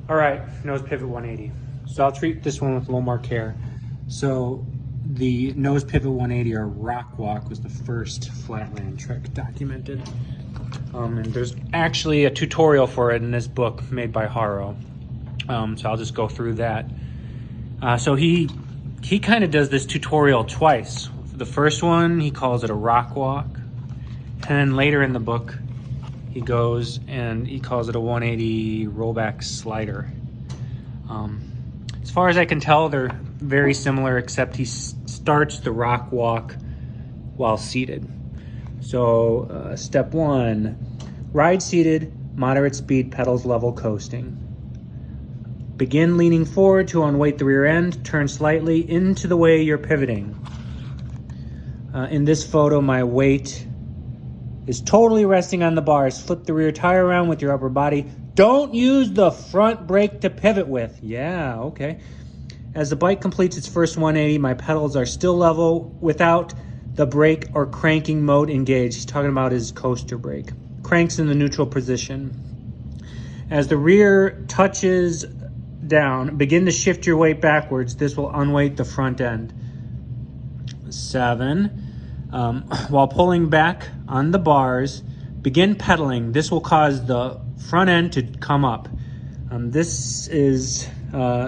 All right, nose pivot 180. So I'll treat this one with a little more care. So the nose pivot 180 or Rockwalk was the first flatland trick documented. And there's actually a tutorial for it in this book made by Haro. So I'll just go through that. So he kind of does this tutorial twice. The first one, he calls it a Rockwalk. And then later in the book, he goes and he calls it a 180 rollback slider. As far as I can tell, they're very similar, except he starts the Rockwalk while seated. So step one, ride seated, moderate speed, pedals level, coasting. Begin leaning forward to unweight the rear end, turn slightly into the way you're pivoting. In this photo, my weight is totally resting on the bars. Flip the rear tire around with your upper body. Don't use the front brake to pivot with. Yeah, okay. As the bike completes its first 180, my pedals are still level without the brake or cranking mode engaged. He's talking about his coaster brake. Cranks in the neutral position. As the rear touches down, begin to shift your weight backwards. This will unweight the front end. 7. While pulling back on the bars, begin pedaling. This will cause the front end to come up. This is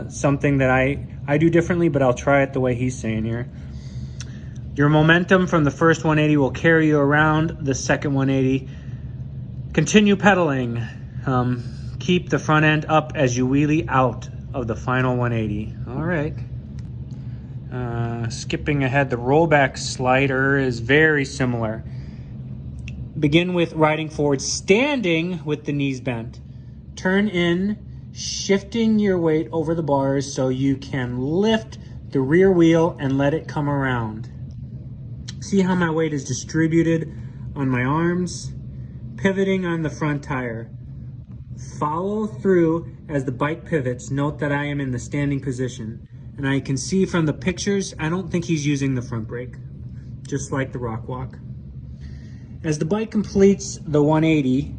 something that I do differently, but I'll try it the way he's saying here. Your momentum from the first 180 will carry you around the second 180. Continue pedaling. Keep the front end up as you wheelie out of the final 180. All right. Skipping ahead, the rollback slider is very similar. Begin with riding forward, standing with the knees bent. Turn in, shifting your weight over the bars so you can lift the rear wheel and let it come around. See how my weight is distributed on my arms? Pivoting on the front tire. Follow through as the bike pivots. Note that I am in the standing position. And I can see from the pictures, I don't think he's using the front brake, just like the Rockwalk. As the bike completes the 180,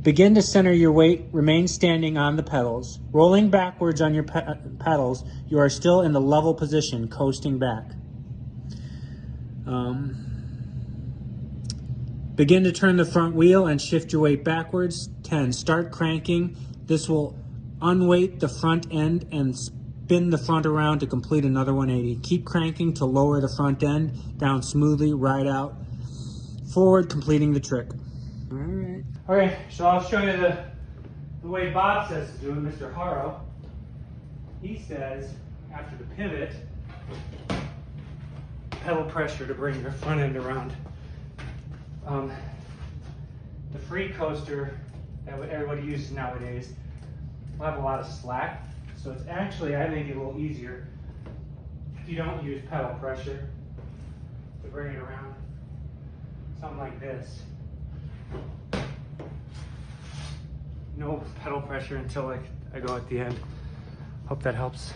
begin to center your weight, remain standing on the pedals. Rolling backwards on your pedals, you are still in the level position, coasting back. Begin to turn the front wheel and shift your weight backwards. 10, start cranking. This will unweight the front end and spin the front around to complete another 180. Keep cranking to lower the front end down smoothly, ride out forward, completing the trick. All right. Okay, so I'll show you the way Bob says to do it, Mr. Haro. He says, after the pivot, pedal pressure to bring your front end around. The free coaster that everybody uses nowadays will have a lot of slack. So it's actually, I think, a little easier if you don't use pedal pressure to bring it around. Something like this. No pedal pressure until I go at the end. Hope that helps.